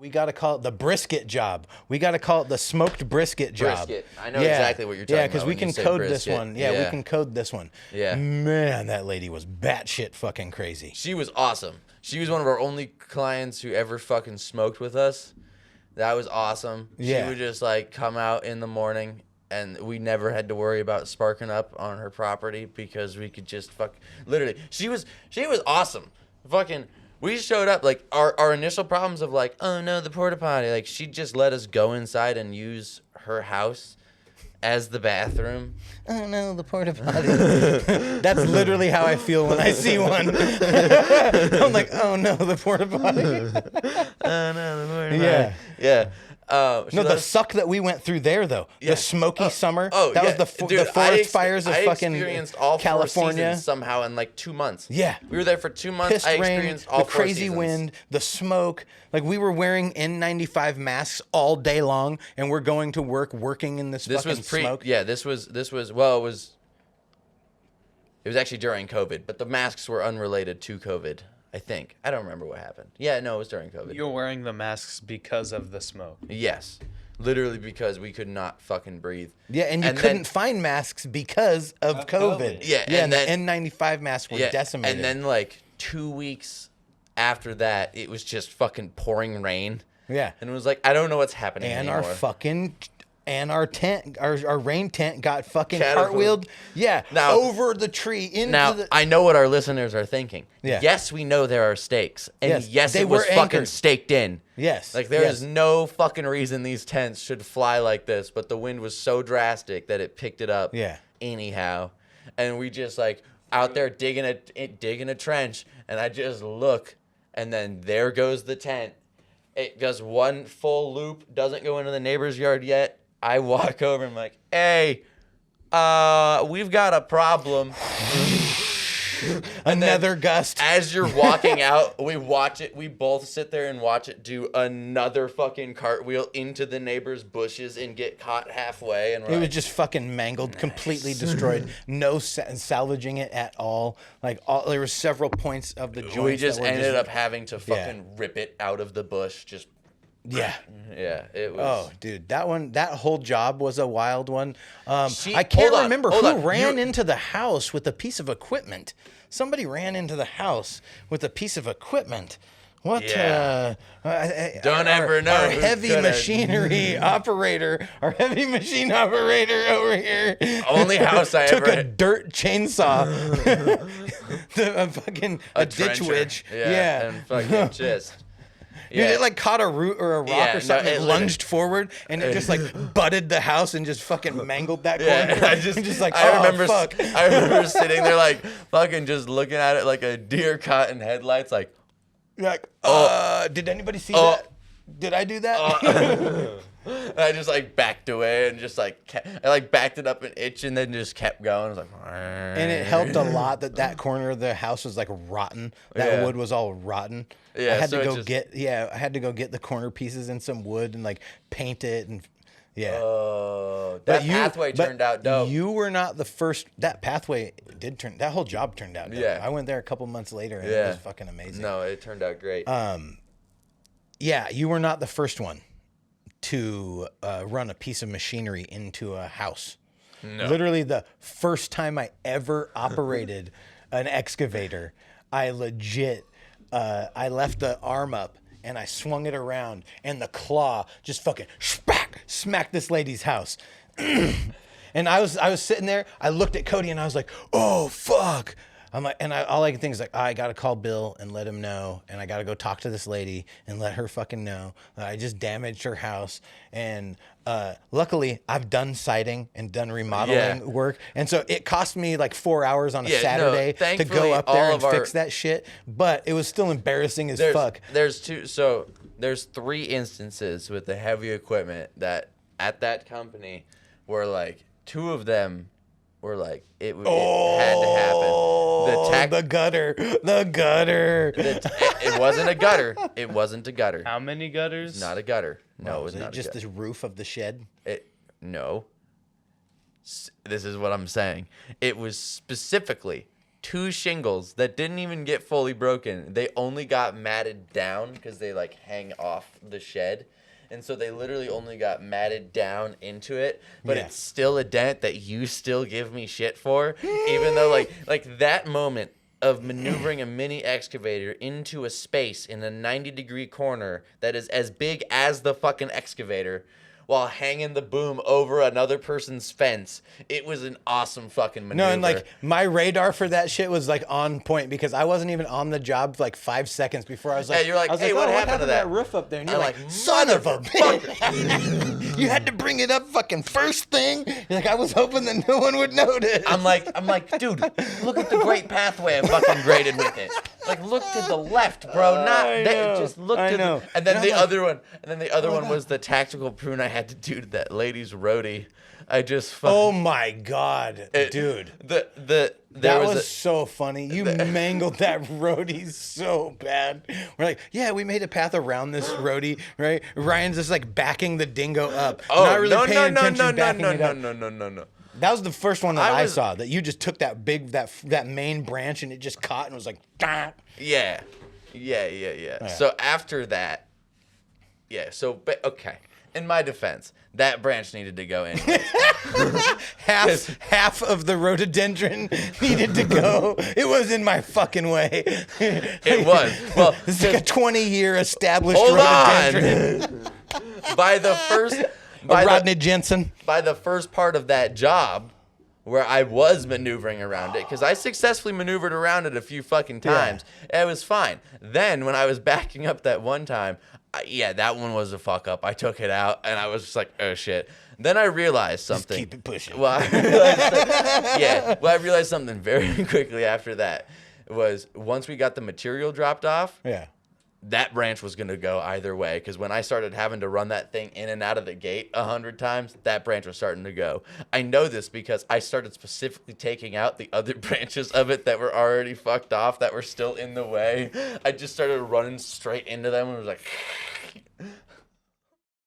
We got to call it the brisket job. We got to call it the smoked brisket job. Brisket. I know exactly what you're talking about. Yeah, because we can code this one. Yeah, we can code this one. Yeah. Man, that lady was batshit fucking crazy. She was awesome. She was one of our only clients who ever fucking smoked with us. That was awesome. Yeah. She would just like come out in the morning, and we never had to worry about sparking up on her property because we could just literally. She was awesome. Fucking. We showed up, like, our initial problems of, like, oh, no, the porta potty. Like, she just let us go inside and use her house as the bathroom. Oh, no, the porta potty. That's literally how I feel when I see one. I'm like, oh, no, the porta potty. Oh, no, the porta potty. Yeah. Yeah. No, the suck that we went through there, though. Yeah. The smoky summer. Oh, that yeah. was the forest fires of fucking experienced all California. 4 seasons somehow in like 2 months. Yeah. We were there for 2 months. Pissed I rain, experienced all the 4 crazy seasons. wind, the smoke. Like, we were wearing N95 masks all day long, and we're going to work working in this fucking smoke. Yeah, this was well, it was actually during COVID, but the masks were unrelated to COVID. I think. I don't remember what happened. Yeah, no, it was during COVID. You were wearing the masks because of the smoke. Yes. Literally because we could not fucking breathe. Yeah, and you couldn't find masks because of COVID. Yeah, and then, the N95 masks were decimated. And then, like, 2 weeks after that, it was just fucking pouring rain. Yeah. And it was like, I don't know what's happening anymore. Our tent, our rain tent got fucking cartwheeled. Yeah, now, over the tree into the... I know what our listeners are thinking. Yeah. Yes, we know there are stakes. And yes it was fucking staked in. Yes. Like, there is no fucking reason these tents should fly like this, but the wind was so drastic that it picked it up. Yeah. Anyhow. And we just, like, out there digging a trench, and I just look, and then there goes the tent. It does one full loop, doesn't go into the neighbor's yard yet. I walk over and I'm like, hey, we've got a problem. Another gust. As you're walking out, we watch it. We both sit there and watch it do another fucking cartwheel into the neighbor's bushes and get caught halfway. And it was just fucking mangled, completely destroyed. No salvaging it at all. Like, there were several points of the joints. We just ended up having to fucking rip it out of the bush. Just. Yeah. Yeah, it was. Oh, dude, that whole job was a wild one. I can't remember who ran into the house with a piece of equipment. Somebody ran into the house with a piece of equipment. What? Yeah. Don't our, ever know. Our heavy machinery operator, over here. Only house I took ever a dirt chainsaw, a ditch witch. Yeah, and fucking just. Yeah. Dude, it like caught a root or a rock or something, it lunged forward, and it just like butted the house and just fucking mangled that corner. Yeah, I remember sitting there like fucking just looking at it like a deer caught in headlights, like. You're like, did anybody see that? Did I do that? And I just like backed away and just like I like backed it up an inch and then just kept going. I was like, and it helped a lot that corner of the house was like rotten. That wood was all rotten. Yeah, I had to go get the corner pieces and some wood and like paint it and that pathway turned out dope. You were not the first. That pathway that whole job turned out dope. Yeah. I went there a couple months later and it was fucking amazing. No, it turned out great. Yeah, you were not the first one to run a piece of machinery into a house. No. Literally the first time I ever operated an excavator, I legit, I left the arm up and I swung it around and the claw just fucking smacked this lady's house. And I was sitting there, I looked at Cody and I was like, oh, fuck. I'm like, all I can think is like, I gotta call Bill and let him know, and I gotta go talk to this lady and let her fucking know that I just damaged her house. And luckily, I've done siding and done remodeling work, and so it cost me like 4 hours on a Saturday to go up there and fix that shit. But it was still embarrassing as fuck. There's 3 instances with the heavy equipment that at that company were like 2 of them. Were like it had to happen. The gutter. It wasn't a gutter. It wasn't a gutter. How many gutters? Not a gutter. No, it was not just the roof of the shed. No. This is what I'm saying. It was specifically 2 shingles that didn't even get fully broken. They only got matted down because they like hang off the shed. And so they literally only got matted down into it, but Yeah. it's still a dent that you still give me shit for, even though like that moment of maneuvering a mini excavator into a space in a 90-degree corner that is as big as the fucking excavator while hanging the boom over another person's fence. It was an awesome fucking maneuver. No, and like my radar for that shit was like on point because I wasn't even on the job for like 5 seconds before I was like, Yeah, you're like, I was hey, what happened to that roof up there? And you're I'm like, like, son of a bitch! You had to bring it up fucking first thing. You're like, I was hoping that no one would notice. I'm like, dude, look at the great pathway I fucking graded with it. Like, look to the left, bro. Not I that. know, Just look I to know. the. And then And the I'm like, other one. And then the other one God. was the tactical prune I had to do to that lady's roadie. I just. Oh my god, It- dude. There That was a, so funny. You mangled that roadie so bad. We're like, yeah, we made a path around this roadie, right? Ryan's just like backing the dingo up. Oh not really no paying no no attention, no no backing no it no up. no no no no. That was the first one that I I was- saw. That you just took that big that main branch and it just caught and was like, "Gah." Yeah. So after that, but okay. In my defense, that branch needed to go in. half of the rhododendron needed to go. It was in my fucking way. It was. Well, It's like a 20-year established hold rhododendron. on. By the first. By Rodney Jensen. by the first part of that job where I was maneuvering around it, because I successfully maneuvered around it a few fucking times. It was fine. Then when I was backing up that one time, that one was a fuck up. I took it out and I was just like, oh shit. Then I realized something. Keep it pushing. Well, I realized something very quickly after that. Was once we got the material dropped off, Yeah. that branch was going to go either way, because when I started having to run that thing in and out of the gate 100 times, that branch was starting to go. I know this because I started specifically taking out the other branches of it that were already fucked off, that were still in the way. I just started running straight into them and was like,